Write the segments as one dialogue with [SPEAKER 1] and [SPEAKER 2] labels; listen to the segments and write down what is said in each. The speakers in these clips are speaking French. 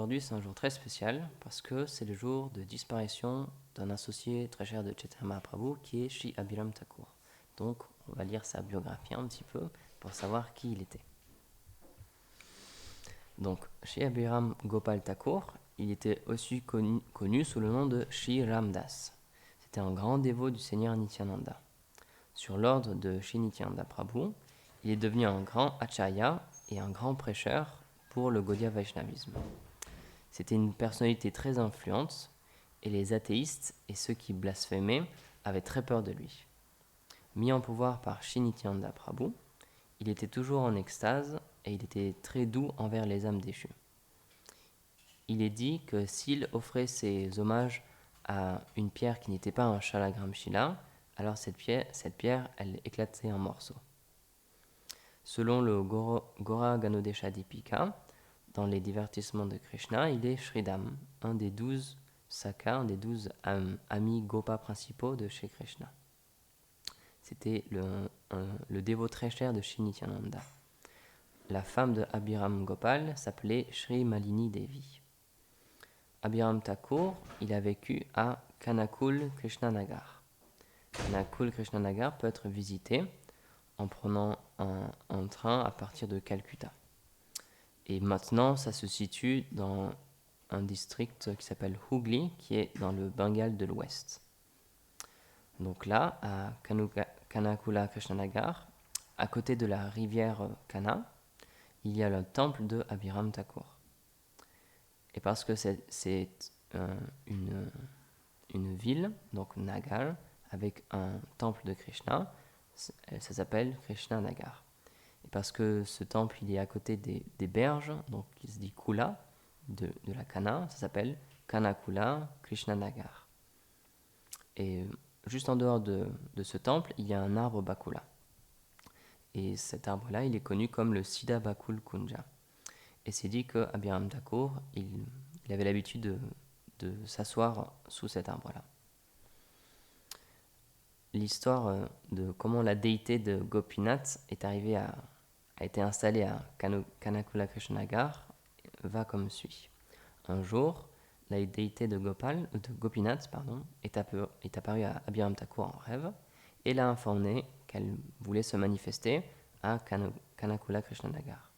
[SPEAKER 1] aujourd'hui, c'est un jour très spécial parce que c'est le jour de disparition d'un associé très cher de Chaitanya Mahaprabhu qui est Sri Abhiram Thakur. Donc, on va lire sa biographie un petit peu pour savoir qui il était. Donc, Sri Abhiram Gopal Thakur, il était aussi connu sous le nom de Sri Ramdas. C'était un grand dévot du Seigneur Nityananda. Sur l'ordre de Sri Nityananda Prabhu, il est devenu un grand acharya et un grand prêcheur pour le Gaudiya Vaishnavisme. C'était une personnalité très influente et les athéistes et ceux qui blasphémaient avaient très peur de lui. Mis en pouvoir par Sri Nityananda Prabhu, il était toujours en extase et il était très doux envers les âmes déchues. Il est dit que s'il offrait ses hommages à une pierre qui n'était pas un Shalagram Shila, alors cette pierre, elle éclatait en morceaux. Selon le Gora Ganodesha Dipika, dans les divertissements de Krishna, il est Sridham, un des 12 sakas, un des 12 amis Gopa principaux de chez Krishna. C'était le dévot très cher de Sri Nityananda. La femme de Abhiram Gopal s'appelait Sri Malini Devi. Abhiram Thakur, il a vécu à Kanakul Krishnanagar. Kanakul Krishnanagar peut être visité en prenant un train à partir de Calcutta. Et maintenant, ça se situe dans un district qui s'appelle Hooghly, qui est dans le Bengale de l'Ouest. Donc là, à Kanakula Krishnanagar, à côté de la rivière Kana, il y a le temple de Abhiram Thakur. Et parce que c'est une ville, donc Nagar, avec un temple de Krishna, ça s'appelle Krishna Nagar. Et parce que ce temple il est à côté des berges, donc il se dit Kula, de la Kana, ça s'appelle Kanakula Krishna Nagar. Et juste en dehors de ce temple, il y a un arbre Bakula. Et cet arbre-là, il est connu comme le Siddha Bakul Kunja. Et c'est dit que Abhiram Thakur, il avait l'habitude de s'asseoir sous cet arbre-là. L'histoire de comment la déité de Gopinath est arrivée a été installée à Kanakula Krishnanagar va comme suit. Un jour, la déité de Gopinath est apparue à Abhiram Thakur en rêve et l'a informé qu'elle voulait se manifester à Kanakula Krishnanagar.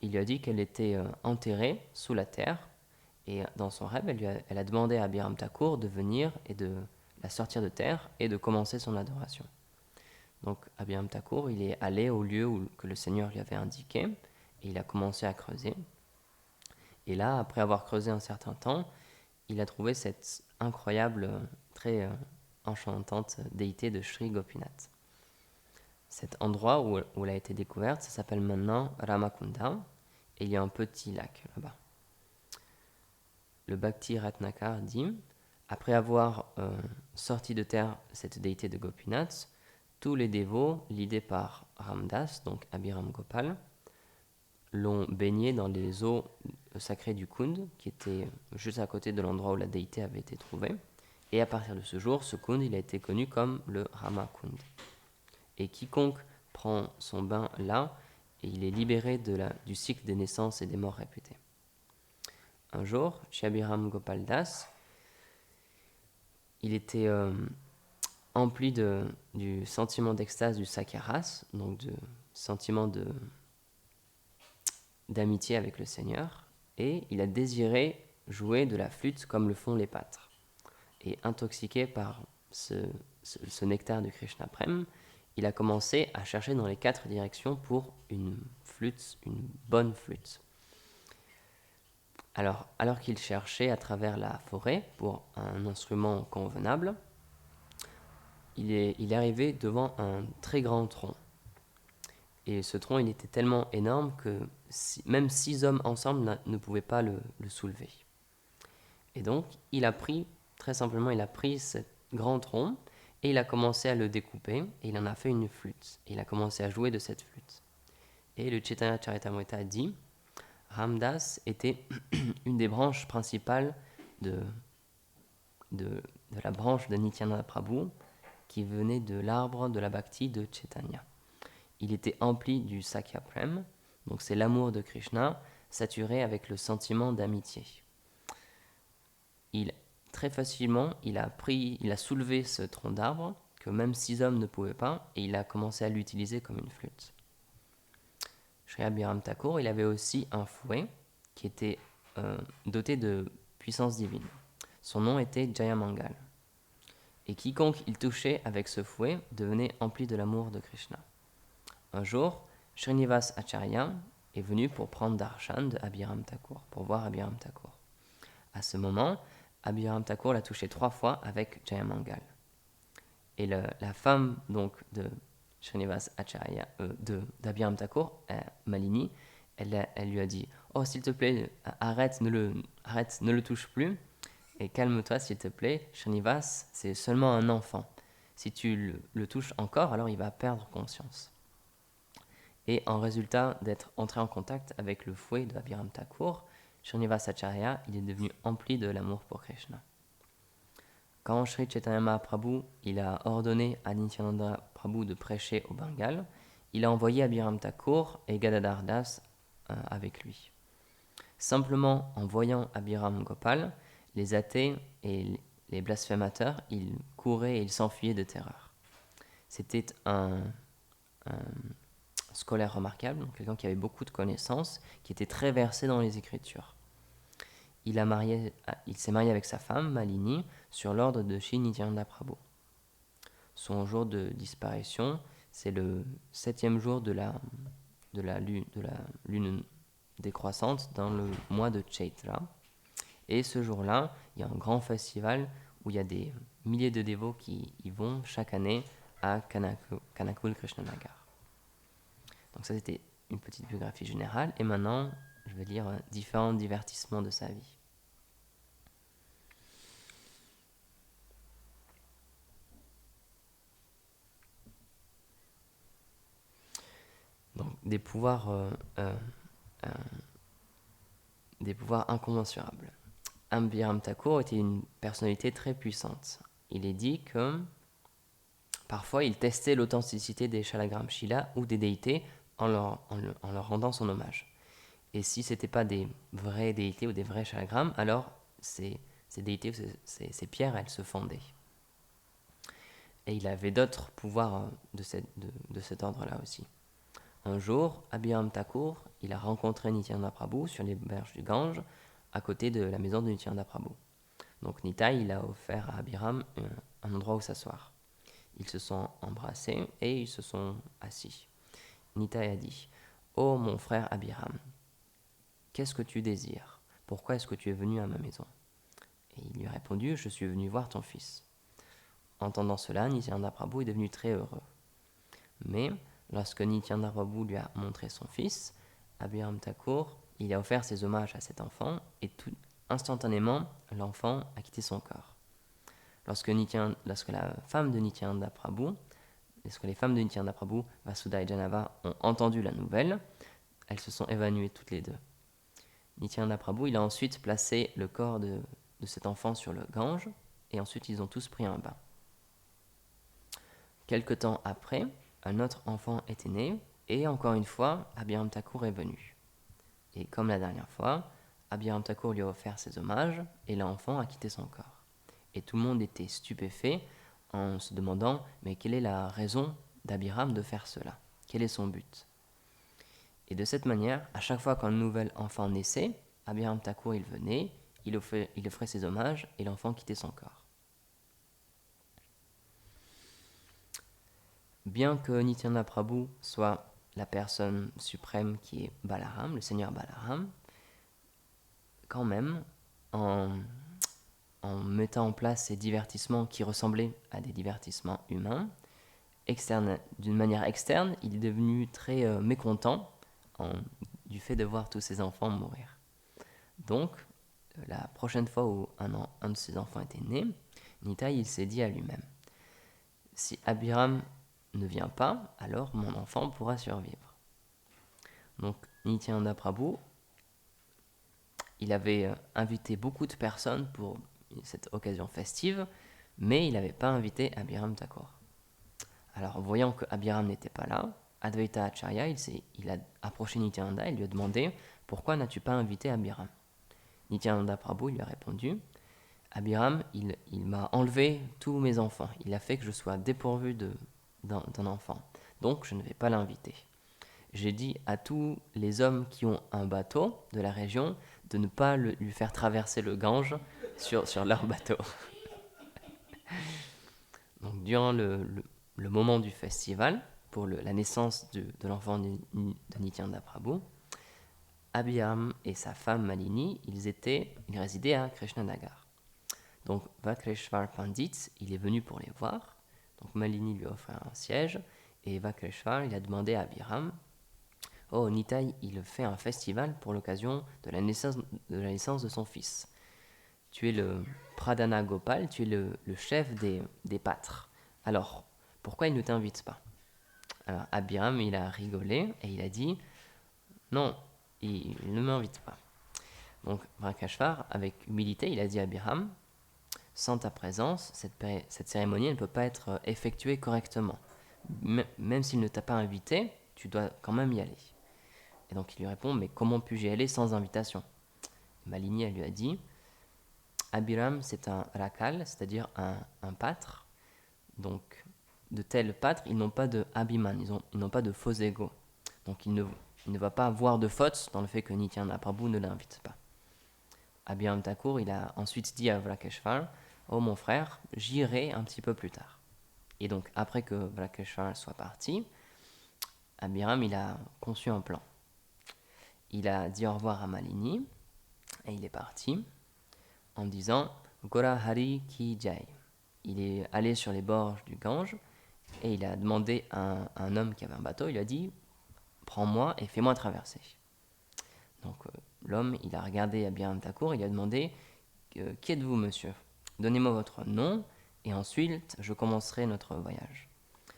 [SPEAKER 1] Il lui a dit qu'elle était enterrée sous la terre et dans son rêve, elle a demandé à Abhiram Thakur de venir et de la sortir de terre et de commencer son adoration. Donc Abhiram Thakur, il est allé au lieu que le Seigneur lui avait indiqué et il a commencé à creuser. Et là, après avoir creusé un certain temps, il a trouvé cette incroyable, très enchantante déité de Sri Gopinath. Cet endroit où elle a été découverte, ça s'appelle maintenant Ramakunda et il y a un petit lac là-bas. Le Bhakti Ratnakar dit, après avoir sorti de terre cette déité de Gopinath, tous les dévots, guidés par Ramdas, donc Abhiram Gopal, l'ont baigné dans les eaux sacrées du Kund, qui était juste à côté de l'endroit où la déité avait été trouvée. Et à partir de ce jour, ce Kund, il a été connu comme le Ramakund. Et quiconque prend son bain là, il est libéré du cycle des naissances et des morts répétées. Un jour, chez Abhiram Gopal Das, il était empli du sentiment d'extase du Sakyaras, donc du sentiment d'amitié avec le Seigneur, et il a désiré jouer de la flûte comme le font les pâtres. Et intoxiqué par ce nectar du Krishna Prem, il a commencé à chercher dans les 4 directions pour une bonne flûte. Alors qu'il cherchait à travers la forêt pour un instrument convenable, il est arrivé devant un très grand tronc. Et ce tronc, il était tellement énorme que même 6 hommes ensemble ne pouvaient pas le soulever. Et donc, très simplement, il a pris ce grand tronc et il a commencé à le découper et il en a fait une flûte. Et il a commencé à jouer de cette flûte. Et le Chaitanya Charitamrita dit, Ramdas était une des branches principales de la branche de Nityananda Prabhu qui venait de l'arbre de la Bhakti de Chaitanya. Il était empli du Sakya Prem, donc c'est l'amour de Krishna, saturé avec le sentiment d'amitié. Très facilement, il a soulevé ce tronc d'arbre que même 6 hommes ne pouvaient pas, et il a commencé à l'utiliser comme une flûte. Sri Abhiram Thakur, il avait aussi un fouet qui était doté de puissance divine. Son nom était Jayamangal. Et quiconque il touchait avec ce fouet devenait empli de l'amour de Krishna. Un jour, Srinivas Acharya est venu pour prendre darshan de Abhiram Thakur, pour voir Abhiram Thakur. À ce moment, Abhiram Thakur l'a touché 3 fois avec Jayamangal. Et la femme donc de Srinivas Acharya, d'Abhiram Thakur, Malini, elle lui a dit « Oh, s'il te plaît, arrête, ne le touche plus, et calme-toi s'il te plaît, Srinivas, c'est seulement un enfant. Si tu le touches encore, alors il va perdre conscience. » Et en résultat d'être entré en contact avec le fouet de Abhiram Thakur, Srinivas Acharya, il est devenu empli de l'amour pour Krishna. Quand Sri Chaitanya Mahaprabhu il a ordonné à Nityananda Prabhu de prêcher au Bengale, il a envoyé Abhiram Thakur et Gadadhar Das avec lui. Simplement en voyant Abhiram Gopal, les athées et les blasphémateurs, ils couraient et ils s'enfuyaient de terreur. C'était un scolaire remarquable, donc quelqu'un qui avait beaucoup de connaissances, qui était très versé dans les Écritures. Il s'est marié avec sa femme, Malini, sur l'ordre de Sri Nityananda Prabhu. Son jour de disparition, c'est le 7e jour de la lune décroissante dans le mois de Chaitra. Et ce jour-là, il y a un grand festival où il y a des milliers de dévots qui y vont chaque année à Kanakul Krishnanagar. Donc ça, c'était une petite biographie générale. Et maintenant, je vais lire différents divertissements de sa vie. Donc, des pouvoirs incommensurables. Abhiram Thakur était une personnalité très puissante. Il est dit que parfois il testait l'authenticité des Shalagram Shila ou des déités en leur rendant son hommage. Et si ce n'étaient pas des vraies déités ou des vrais Shalagram, alors ces déités, ces pierres, elles se fondaient. Et il avait d'autres pouvoirs de cet ordre-là aussi. Un jour, Abhiram Thakur, il a rencontré Nityananda Prabhu sur les berges du Gange, à côté de la maison de Nityananda Prabhu. Donc Nitai, il a offert à Abhiram un endroit où s'asseoir. Ils se sont embrassés et ils se sont assis. Nitai a dit « Oh mon frère Abhiram, qu'est-ce que tu désires? Pourquoi est-ce que tu es venu à ma maison ?» Et il lui a répondu « Je suis venu voir ton fils. » Entendant cela, Nityananda Prabhu est devenu très heureux. Mais lorsque Nityananda Prabhu lui a montré son fils, Abhiram Thakur, il a offert ses hommages à cet enfant et instantanément, l'enfant a quitté son corps. Lorsque la femme de Nityananda Prabhu, Vasudha et Janava, ont entendu la nouvelle, elles se sont évanouies toutes les deux. Nityananda Prabhu, il a ensuite placé le corps de cet enfant sur le Gange et ensuite ils ont tous pris un bain. Quelque temps après, un autre enfant était né et encore une fois, Abhiram Thakur est venu. Et comme la dernière fois, Abhiram Thakur lui a offert ses hommages et l'enfant a quitté son corps. Et tout le monde était stupéfait en se demandant mais quelle est la raison d'Abhiram de faire cela? Quel est son but? Et de cette manière, à chaque fois qu'un nouvel enfant naissait, Abhiram Thakur il venait, il offrait ses hommages et l'enfant quittait son corps. Bien que Nityananda Prabhu soit la personne suprême qui est Balaram, le Seigneur Balaram, quand même, en mettant en place ces divertissements qui ressemblaient à des divertissements humains, d'une manière externe, il est devenu très mécontent du fait de voir tous ses enfants mourir. Donc, la prochaine fois où un de ses enfants était né, Nitai il s'est dit à lui-même, si Abhiram ne vient pas, alors mon enfant pourra survivre. Donc Nityananda Prabhu, il avait invité beaucoup de personnes pour cette occasion festive, mais il n'avait pas invité Abhiram Thakur. Alors voyant que Abhiram n'était pas là, Advaita Acharya, il a approché Nityananda et lui a demandé pourquoi n'as-tu pas invité Abiram? Nityananda Prabhu lui a répondu, Abiram, il m'a enlevé tous mes enfants. Il a fait que je sois dépourvu d'un enfant. Donc, je ne vais pas l'inviter. J'ai dit à tous les hommes qui ont un bateau de la région de ne pas lui faire traverser le Gange sur leur bateau. Donc, durant le moment du festival, pour la naissance de l'enfant de Nityananda Prabhu, Abiram et sa femme Malini, ils résidaient à Krishnanagar. Donc Vakreshwar Pandit, il est venu pour les voir. Donc Malini lui a offert un siège et Vakreshwar, il a demandé à Abiram, oh Nitai, il fait un festival pour l'occasion de la naissance de son fils. Tu es le Pradhana Gopal, tu es le chef des pâtres. Alors, pourquoi il ne t'invite pas? Alors Abiram, il a rigolé et il a dit, non, il ne m'invite pas. Donc Vakreshwar, avec humilité, il a dit à Abiram, sans ta présence, cette cérémonie ne peut pas être effectuée correctement. Même s'il ne t'a pas invité, tu dois quand même y aller. Et donc il lui répond, mais comment puis-je y aller sans invitation? Malini, elle lui a dit, Abiram, c'est un rakal, c'est-à-dire un pâtre. Donc de tels pâtres, ils n'ont pas de abhiman, ils n'ont pas de faux égaux. Donc il ne va pas avoir de faute dans le fait que Nityananda Prabhu ne l'invite pas. Abiram Thakur, il a ensuite dit à Vlakeshwar, oh mon frère, j'irai un petit peu plus tard. Et donc après que Vlakeshwar soit parti, Abiram, il a conçu un plan. Il a dit au revoir à Malini et il est parti en disant Gora Hari Ki Jai. Il est allé sur les bords du Gange et il a demandé à un homme qui avait un bateau, il lui a dit prends-moi et fais-moi traverser. Donc l'homme, il a regardé Abiram Thakur, il a demandé qui êtes-vous monsieur? Donnez-moi votre nom et ensuite je commencerai notre voyage.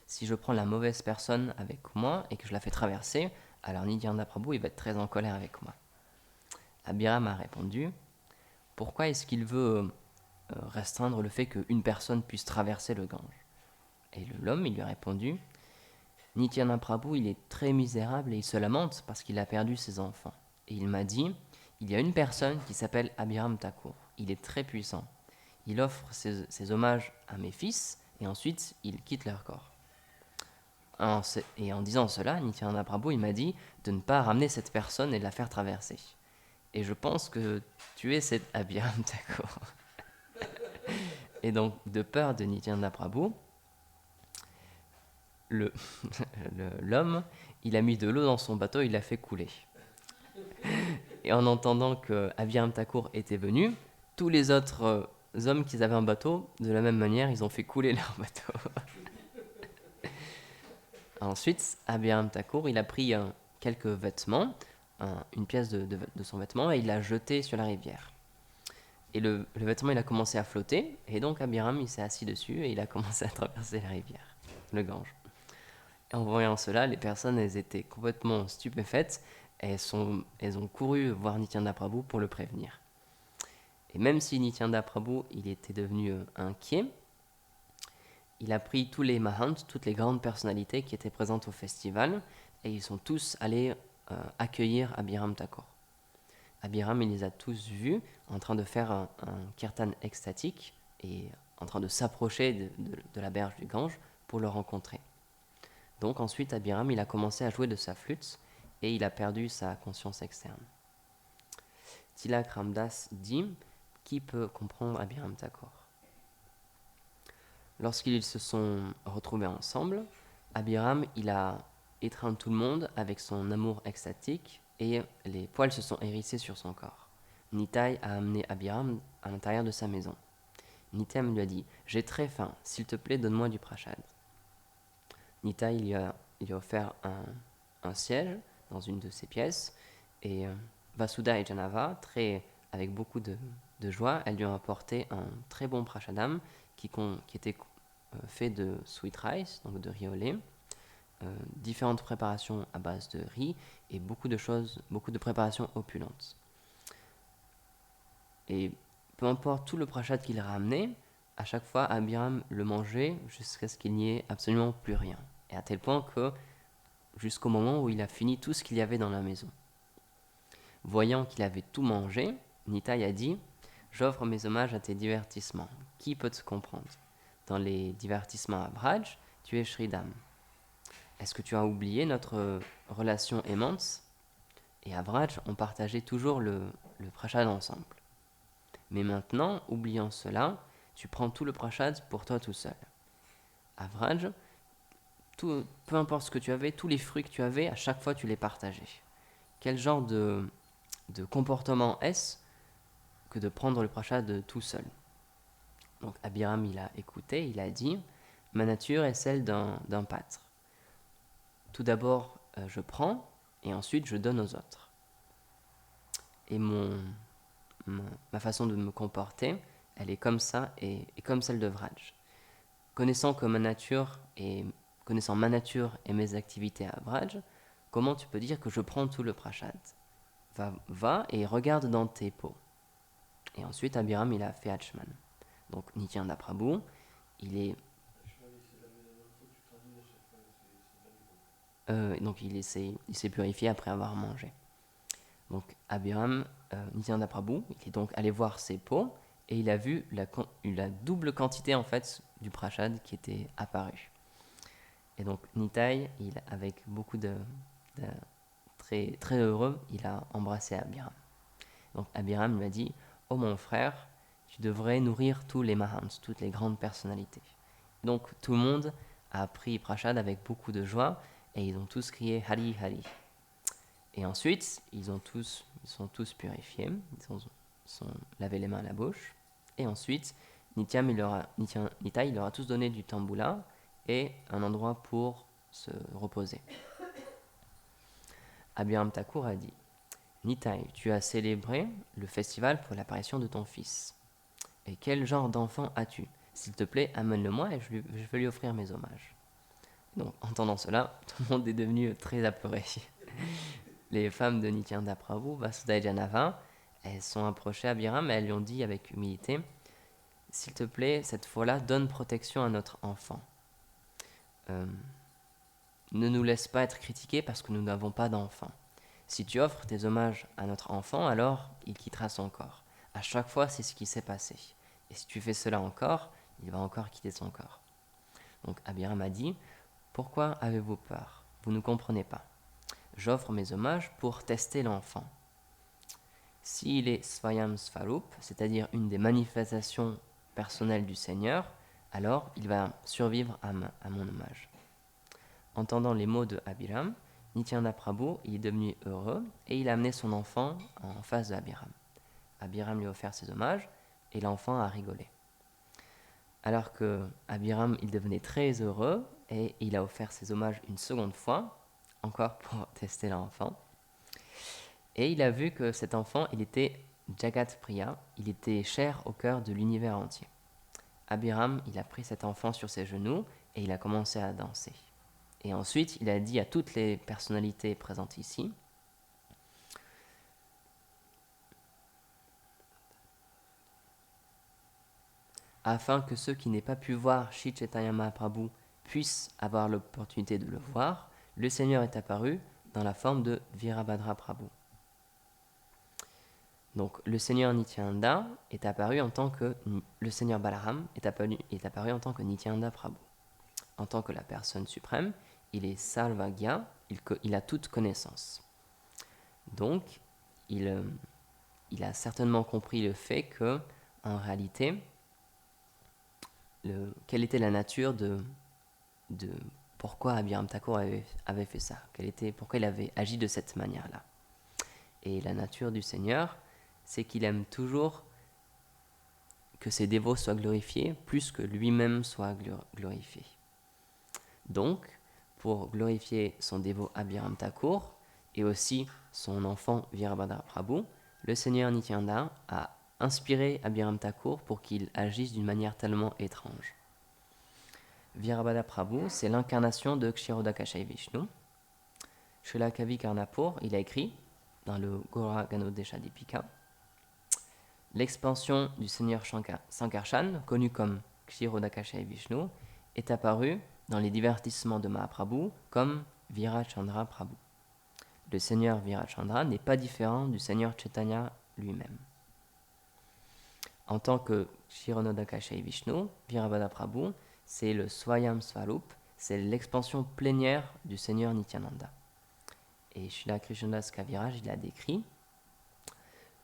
[SPEAKER 1] Si je prends la mauvaise personne avec moi et que je la fais traverser, alors Nityananda Prabhu il va être très en colère avec moi. Abiram a répondu, pourquoi est-ce qu'il veut restreindre le fait qu'une personne puisse traverser le Gange? Et l'homme il lui a répondu, Nityananda Prabhu il est très misérable et il se lamente parce qu'il a perdu ses enfants. Et il m'a dit, il y a une personne qui s'appelle Abiram Thakur, il est très puissant. Il offre ses hommages à mes fils et ensuite il quitte leur corps. Et en disant cela, Nityananda Prabhu il m'a dit de ne pas ramener cette personne et de la faire traverser. Et je pense que tu es cet Abiram Thakur. Et donc, de peur de Nityananda Prabhu, l'homme, il a mis de l'eau dans son bateau, il l'a fait couler. Et en entendant que Abiram Thakur était venu, tous les autres hommes qui avaient un bateau, de la même manière, ils ont fait couler leur bateau. Ensuite, Abiram Thakur, il a pris quelques vêtements, une pièce de son vêtement, et il l'a jeté sur la rivière. Et le vêtement, il a commencé à flotter, et donc Abiram, il s'est assis dessus, et il a commencé à traverser la rivière, le Gange. Et en voyant cela, les personnes, elles étaient complètement stupéfaites, et elles ont couru voir Nityananda Prabhu pour le prévenir. Et même si Nityananda Prabhu, il était devenu inquiet, il a pris tous les mahants, toutes les grandes personnalités qui étaient présentes au festival, et ils sont tous allés accueillir Abiram Thakur. Abiram, il les a tous vus en train de faire un kirtan extatique et en train de s'approcher de la berge du Gange pour le rencontrer. Donc ensuite, Abiram, il a commencé à jouer de sa flûte et il a perdu sa conscience externe. Tilak Ramdas dit, qui peut comprendre Abiram Thakur? Lorsqu'ils se sont retrouvés ensemble, Abiram, il a étreint tout le monde avec son amour extatique et les poils se sont hérissés sur son corps. Nitai a amené Abiram à l'intérieur de sa maison. Nitai lui a dit « J'ai très faim, s'il te plaît, donne-moi du prashad. » Nitai lui a offert un siège dans une de ses pièces et Vasudha et Janava, avec beaucoup de joie, elles lui ont apporté un très bon prashadam qui était fait de sweet rice, donc de riz au lait, différentes préparations à base de riz et beaucoup de préparations opulentes. Et peu importe tout le prashad qu'il a ramené, à chaque fois Abiram le mangeait jusqu'à ce qu'il n'y ait absolument plus rien. Et à tel point que jusqu'au moment où il a fini tout ce qu'il y avait dans la maison. Voyant qu'il avait tout mangé, Nitai a dit « J'offre mes hommages à tes divertissements. Qui peut te comprendre? Dans les divertissements à Braj, tu es Shridam. Est-ce que tu as oublié notre relation aimante? Et à Braj, on partageait toujours le prashad ensemble. Mais maintenant, oubliant cela, tu prends tout le prashad pour toi tout seul. À Vraj, peu importe ce que tu avais, tous les fruits que tu avais, à chaque fois tu les partageais. Quel genre de comportement est-ce que de prendre le prashad tout seul? Donc Abiram, il a écouté, il a dit « Ma nature est celle d'un pâtre. Tout d'abord, je prends, et ensuite je donne aux autres. Et ma façon de me comporter, elle est comme ça et comme celle de Vraj. Connaissant ma nature et mes activités à Vraj, comment tu peux dire que je prends tout le prashad? Va et regarde dans tes pots. » Et ensuite, Abiram, il a fait Hachman. Donc, Nityananda Prabhu, donc il s'est purifié après avoir mangé. Donc, Abiram, Nityananda Prabhu, il est donc allé voir ses pots et il a vu la double quantité en fait du prashad qui était apparu. Et donc Nitai, avec beaucoup de très, très heureux, il a embrassé Abiram. Donc Abiram lui a dit « Oh mon frère, tu devrais nourrir tous les mahants, toutes les grandes personnalités. » Donc tout le monde a pris prashad avec beaucoup de joie et ils ont tous crié « Hari Hari ». Et ensuite, ils sont tous purifiés, ils sont lavé les mains à la bouche. Et ensuite, Nitai, il leur a tous donné du tamboula et un endroit pour se reposer. Abiram Thakur a dit « Nitai, tu as célébré le festival pour l'apparition de ton fils. Et quel genre d'enfant as-tu? S'il te plaît, amène-le-moi et je vais lui offrir mes hommages. » Donc, entendant cela, tout le monde est devenu très apeuré. Les femmes de Nityananda Prabhu, Vasudha et Janava, elles sont approchées à Abiram et elles lui ont dit avec humilité « S'il te plaît, cette fois-là, donne protection à notre enfant. Ne nous laisse pas être critiqués parce que nous n'avons pas d'enfant. Si tu offres tes hommages à notre enfant, alors il quittera son corps. À chaque fois, c'est ce qui s'est passé. Et si tu fais cela encore, il va encore quitter son corps. » Donc Abiram a dit « Pourquoi avez-vous peur? Vous ne comprenez pas. J'offre mes hommages pour tester l'enfant. S'il est Svayam Svarup, c'est-à-dire une des manifestations personnelles du Seigneur, alors il va survivre à mon hommage. » Entendant les mots de Abiram, Nityananda Prabhu il est devenu heureux et il a amené son enfant en face d'Abiram. Abiram lui a offert ses hommages et l'enfant a rigolé. Alors que Abiram il devenait très heureux et il a offert ses hommages une seconde fois, encore pour tester l'enfant. Et il a vu que cet enfant il était Jagat Priya, il était cher au cœur de l'univers entier. Abiram il a pris cet enfant sur ses genoux et il a commencé à danser. Et ensuite, il a dit à toutes les personnalités présentes ici, afin que ceux qui n'aient pas pu voir Shri Chaitanya Mahaprabhu puissent avoir l'opportunité de le voir, le Seigneur est apparu dans la forme de Virabhadra Prabhu. Donc, le Seigneur Nityananda est apparu en tant que le Seigneur Balaram est apparu en tant que Nityananda Prabhu. En tant que la personne suprême, il est Sarvagya, il a toute connaissance. Donc, il a certainement compris le fait que, en réalité, quelle était la nature de pourquoi Abiram Thakur avait fait ça, pourquoi il avait agi de cette manière-là. Et la nature du Seigneur, c'est qu'il aime toujours que ses dévots soient glorifiés plus que lui-même soit glorifié. Donc, pour glorifier son dévot Abiram Thakur et aussi son enfant Virabhadra Prabhu, le Seigneur Nityananda a inspiré Abiram Thakur pour qu'il agisse d'une manière tellement étrange. Virabhadra Prabhu, c'est l'incarnation de Kshirodakashayi Vishnu. Srila Kavi Karnapur, il a écrit dans le Gora Ganodesha Dipika l'expansion du Seigneur Sankarshan, connu comme Kshirodakashayi Vishnu, est apparue dans les divertissements de Mahaprabhu comme Virachandra Prabhu. le Seigneur Virachandra n'est pas différent du Seigneur Chaitanya lui-même. En tant que Kshironodakashayi Vishnu, Virabhadra Prabhu, c'est le Swayam Swarup, c'est l'expansion plénière du Seigneur Nityananda. Et Srila Krishnadas Kaviraj, il a décrit: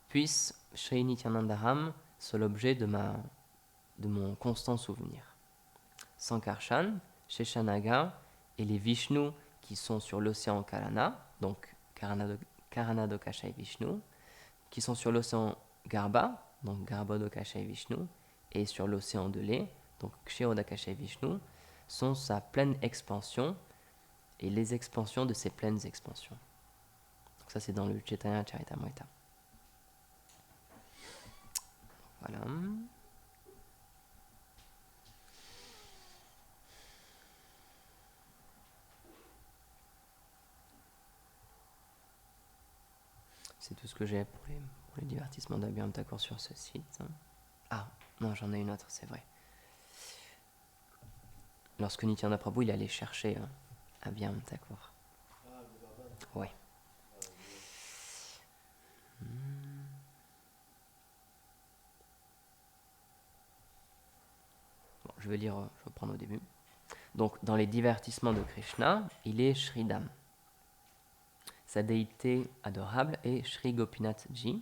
[SPEAKER 1] puisse Sri Nityananda Ram soit l'objet de mon constant souvenir. Sankarshan, Sheshanaga et les Vishnus qui sont sur l'océan Karana, donc Karanadokashai Vishnu, qui sont sur l'océan Garba, donc Garbhodakashai Vishnu, et sur l'océan de lait, donc Kshirodakashai Vishnu, sont sa pleine expansion et les expansions de ces pleines expansions. Donc ça c'est dans le Chaitanya Charitamrita. Voilà. C'est tout ce que j'ai pour les divertissements d'Abhiram Thakur sur ce site. Ah, non, j'en ai une autre, c'est vrai. Lorsque Nityananda Prabhu il allait chercher Abhiram Thakur. Ouais. Bon, je vais reprendre au début. Donc, dans les divertissements de Krishna, il est Shridam. Sa déité adorable est Shri Gopinath Ji.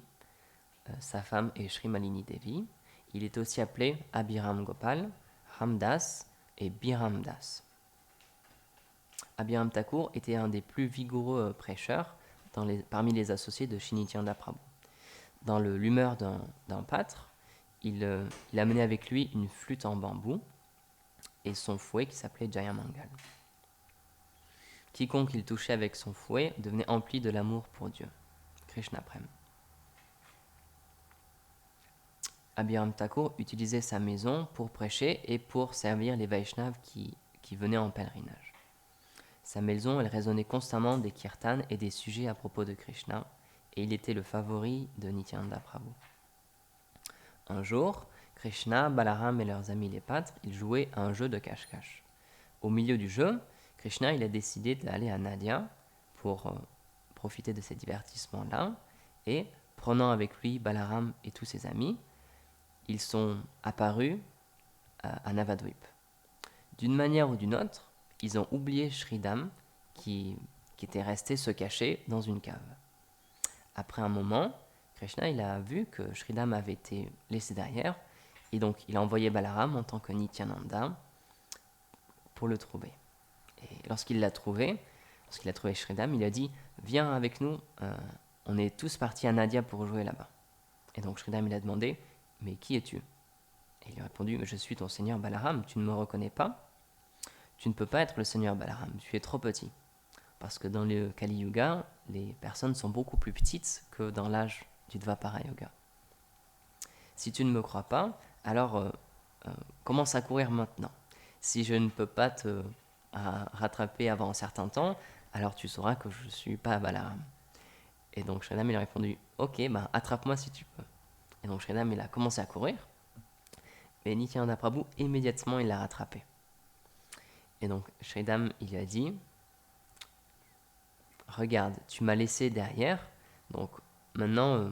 [SPEAKER 1] Sa femme est Shri Malini Devi. Il est aussi appelé Abhiram Gopal, Ramdas et Biramdas. Abhiram Thakur était un des plus vigoureux prêcheurs parmi les associés de Shri Nityananda Prabhu. Dans l'humeur d'un pâtre, il amenait avec lui une flûte en bambou et son fouet qui s'appelait Jayamangal. Quiconque il touchait avec son fouet devenait empli de l'amour pour Dieu. Krishna Prem. Abhiram Thakur utilisait sa maison pour prêcher et pour servir les Vaishnavas qui venaient en pèlerinage. Sa maison, elle résonnait constamment des kirtans et des sujets à propos de Krishna, et il était le favori de Nityananda Prabhu. Un jour, Krishna, Balaram et leurs amis les pâtres, ils jouaient à un jeu de cache-cache. Au milieu du jeu, Krishna il a décidé d'aller à Nadia pour profiter de ces divertissements-là, et prenant avec lui Balaram et tous ses amis, ils sont apparus à Navadvip. D'une manière ou d'une autre, ils ont oublié Shridam qui était resté se cacher dans une cave. Après un moment, Krishna il a vu que Shridam avait été laissé derrière, et donc il a envoyé Balaram en tant que Nityananda pour le trouver. Et lorsqu'il a trouvé Shridam, il a dit « Viens avec nous, on est tous partis à Nadia pour jouer là-bas. » Et donc Shridam il a demandé « Mais qui es-tu » Et il a répondu « Je suis ton seigneur Balaram, tu ne me reconnais pas ? Tu ne peux pas être le seigneur Balaram, tu es trop petit. » Parce que dans le Kali Yuga, les personnes sont beaucoup plus petites que dans l'âge du Dvapara Yuga. Si tu ne me crois pas, alors commence à courir maintenant. Si je ne peux pas te rattraper avant un certain temps, alors tu sauras que je ne suis pas Balaram. Et donc Shridam il a répondu « Ok, attrape-moi si tu peux. » Et donc Shridam il a commencé à courir, mais Nityananda Prabhu immédiatement il l'a rattrapé. Et donc Shridam il a dit « Regarde, tu m'as laissé derrière, donc maintenant,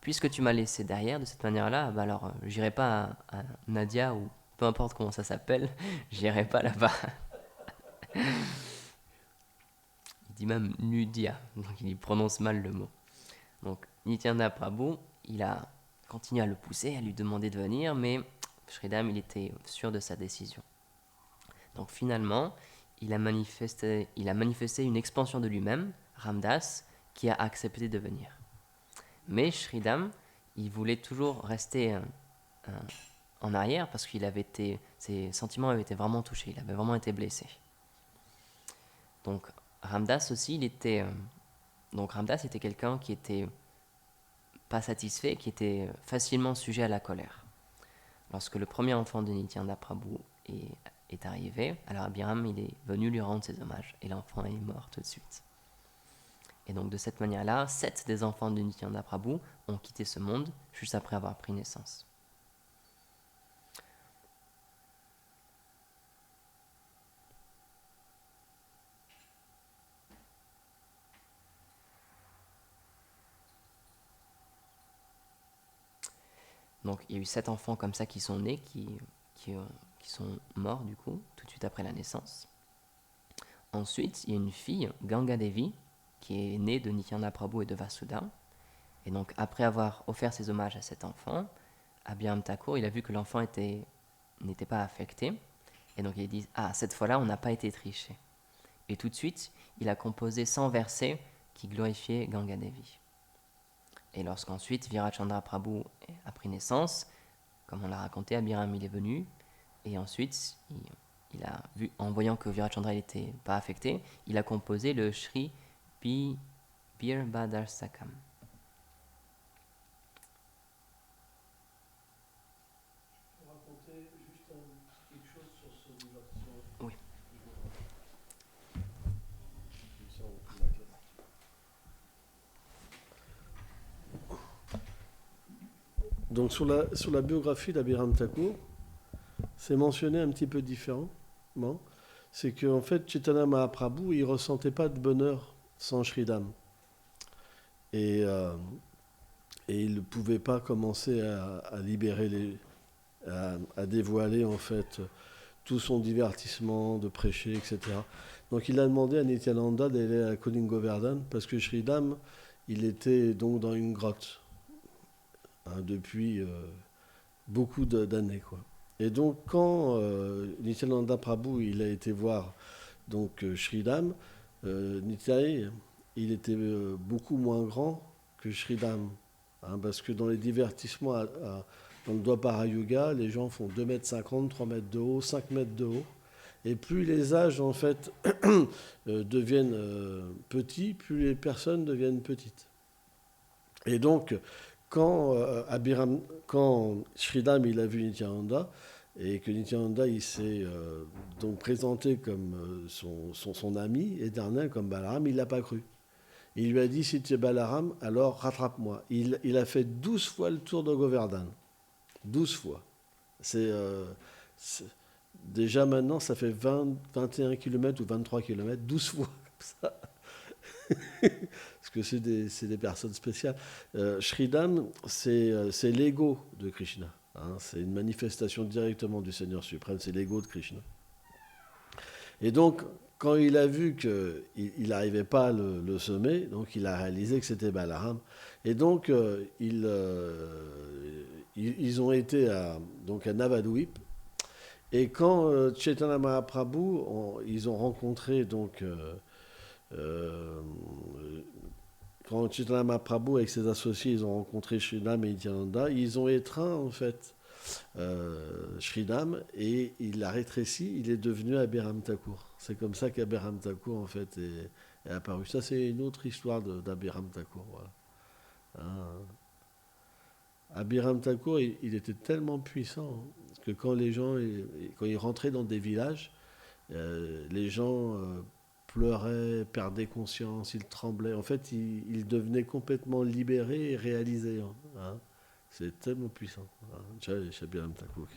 [SPEAKER 1] puisque tu m'as laissé derrière de cette manière-là, alors j'irai pas à Nadia ou peu importe comment ça s'appelle, j'irai pas là-bas. » Il dit même Nudia, donc il prononce mal le mot. Donc Nityananda Prabhu, il a continué à le pousser, à lui demander de venir, mais Shridam, il était sûr de sa décision. Donc finalement, il a manifesté une expansion de lui-même, Ramdas, qui a accepté de venir. Mais Shridam, il voulait toujours rester en arrière parce qu'il ses sentiments avaient été vraiment touchés, il avait vraiment été blessé. Donc Ramdas aussi, Ramdas était quelqu'un qui était pas satisfait, qui était facilement sujet à la colère. Lorsque le premier enfant de Nityananda Prabhu est arrivé, alors Abhiram il est venu lui rendre ses hommages et l'enfant est mort tout de suite. Et donc de cette manière-là, 7 des enfants de Nityananda Prabhu ont quitté ce monde juste après avoir pris naissance. Donc il y a eu 7 enfants comme ça qui sont nés, qui sont morts du coup, tout de suite après la naissance. Ensuite, il y a une fille, Ganga Devi, qui est née de Nityananda Prabhu et de Vasudha. Et donc après avoir offert ses hommages à cet enfant, Abhiram Thakur, il a vu que l'enfant n'était pas affecté. Et donc il dit, ah, cette fois-là, on n'a pas été triché. Et tout de suite, il a composé 100 versets qui glorifiaient Ganga Devi. Et lorsqu'ensuite Virachandra Prabhu a pris naissance, comme on l'a raconté, Abhiram il est venu, et ensuite il a vu, en voyant que Virachandra n'était pas affecté, il a composé le Shri Birbhadarsakam.
[SPEAKER 2] Je peux raconter juste quelque chose sur ce divertissement.
[SPEAKER 1] Oui.
[SPEAKER 2] Donc sur la biographie d'Abhiram Thakur, c'est mentionné un petit peu différemment. C'est qu'en fait, Chaitanya Mahaprabhu, il ne ressentait pas de bonheur sans Sridham. Et il ne pouvait pas commencer à libérer à dévoiler en fait tout son divertissement, de prêcher, etc. Donc il a demandé à Nityananda d'aller à Kolinga Govardhan parce que Sridham, il était donc dans une grotte depuis beaucoup d'années, quoi. Et donc quand Nityananda Prabhu il a été voir donc Sridham, Nitai, il était beaucoup moins grand que Sridham, parce que dans les divertissements dans le Dwapara Yuga, les gens font 2,50 m, 3 mètres de haut, 5 mètres de haut. Et plus les âges en fait deviennent petits, plus les personnes deviennent petites. Et donc quand Sridham il a vu Nityananda et que Nityananda il s'est donc présenté comme son ami éternel comme Balaram, il l'a pas cru. Il lui a dit si tu es Balaram, alors rattrape-moi. Il a fait 12 fois le tour de Govardhan. 12 fois. C'est déjà maintenant, ça fait 21 km ou 23 km, 12 fois comme ça. Parce que c'est des personnes spéciales. Sridham, c'est l'ego de Krishna. C'est une manifestation directement du Seigneur suprême, c'est l'ego de Krishna. Et donc, quand il a vu qu'il n'arrivait pas à le semer, donc il a réalisé que c'était Balaram. Et donc, ils ont été donc à Navadvip. Et quand Chaitanya Mahaprabhu, ils ont rencontré donc quand Chaitanya Mahaprabhu avec ses associés, ils ont rencontré Sridham et Nityananda, ils ont étreint en fait Sridham et il a rétréci, il est devenu Abhiram Thakur. C'est comme ça qu'Abhiram Thakur en fait est apparu. Ça c'est une autre histoire d'Abhiram Thakur. Voilà. Abhiram Thakur, il était tellement puissant que quand les gens, quand il rentrait dans des villages, les gens pleuraient, perdaient conscience, ils tremblaient. En fait, ils devenaient complètement libérés et réalisés. C'est tellement puissant. Jai Abhiram Thakur.